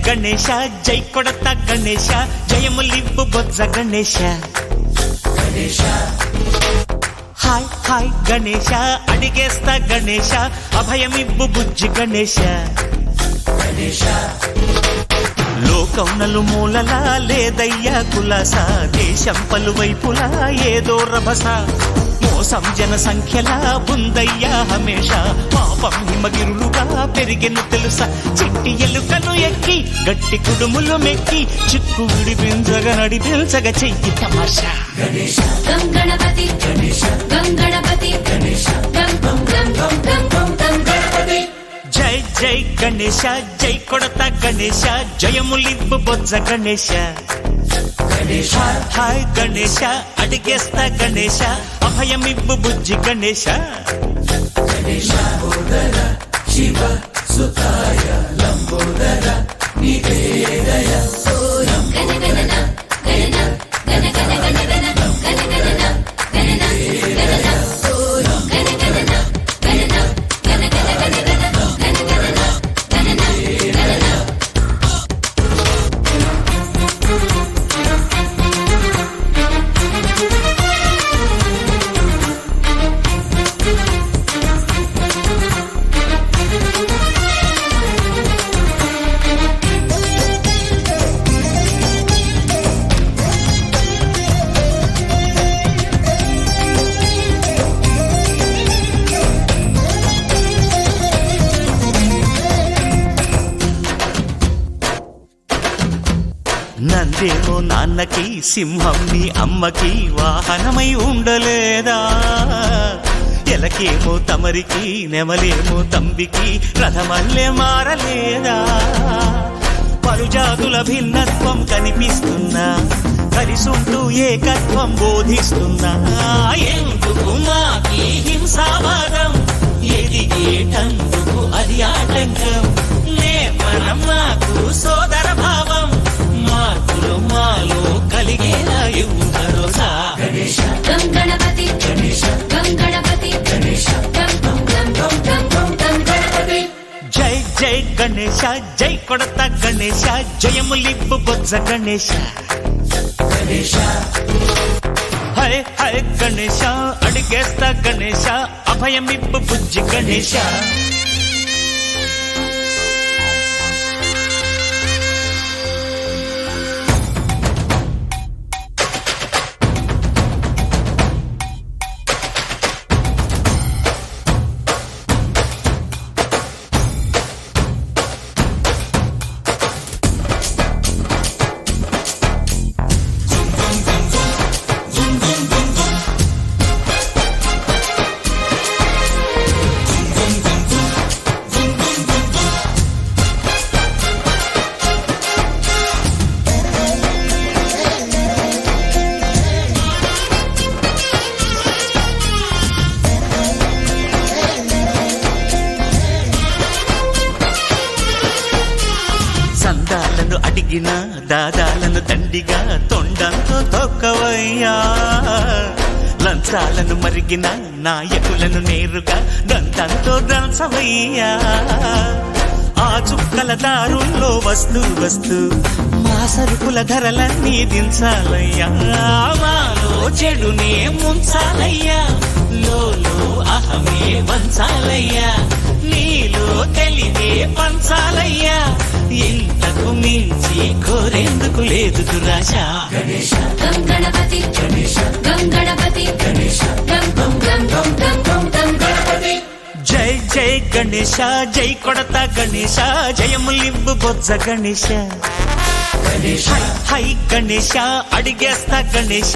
గణేశ జై కొడత గణేశ జయములివ్వు బొజ్జ Ganesha hi hi Ganesha అడిగేస్తా Ganesha అభయమివ్వు బుజ్జి గణేశ లోకం నలుమూలలా లేదయ్యా కులాస దేశం పలువైపులా ఏదో రభస మోసం జన సంఖ్యలా ఉందయ్యా హమేష పాపం హిమగిరులుగా పెరిగెను తెలుసా చిట్టి ఎలుకలు ఎక్కి గట్టి కుడుములు మెక్కి చిక్కు విడిపించగా నడిపించగా చెయ్యి తమాషా గణపతి గణపతి జై జై గణేశ జై కొడత గణేశ జయములివ్వు బొజ్జ గణేశ హాయ్ గణేశ అడిగేస్తా గణేశ అభయమివ్వు బుజ్జి గణేశ శివ సుతాయ లంబోదర నివేదయ నందేమో నాన్నకి సింహం నీ అమ్మకి వాహనమై ఉండలేదా ఎలకేమో తమరికి నెమలేమో తంబికి రథమల్లే మారలేదా పరుజాతుల భిన్నత్వం కనిపిస్తున్నా కలిసుంటూ ఏకత్వం బోధిస్తున్నా ఎందుకు మాకి హింసావాదం ఎదిగేటందుకు అది ఆటంకం మనం మాకు సోదర భావం మార్పులు మాలో కలిగేలా ఇవ్వు భరోసా గణపతి గణపతి జై జై గణేశ జై కొడత గణేశ జయములివ్వు బొజ్జ గణేశ హై హై గణేశ అడిగేస్తా గణేశ అభయమివ్వు బుజ్జి గణేశ సందాలను అడిగిన దాదాలను దండిగా తొండంతో తొక్కవయ్యా లంచాలను మరిగిన నాయకులను నేరుగా దంతంతో దంచవయ్యా ఆ చుక్కల దారుల్లో వస్తూ వస్తూ మా సరుకుల ధరలన్నీ దించాలయ్యా మాలో చెడునే ముంచాలయ్యా లోలో అహమే వంచాలయ్యా నీలో తెలివే పంచాలయ్యా ఇంతకు మించి కోరేందుకు లేదు దురాశ గణపతి గణపతి జై జై గణేశ జై కొడత గణేశ జయములివ్వు బొజ్జ గణేశ హై గణేశ అడిగేస్తా గణేశ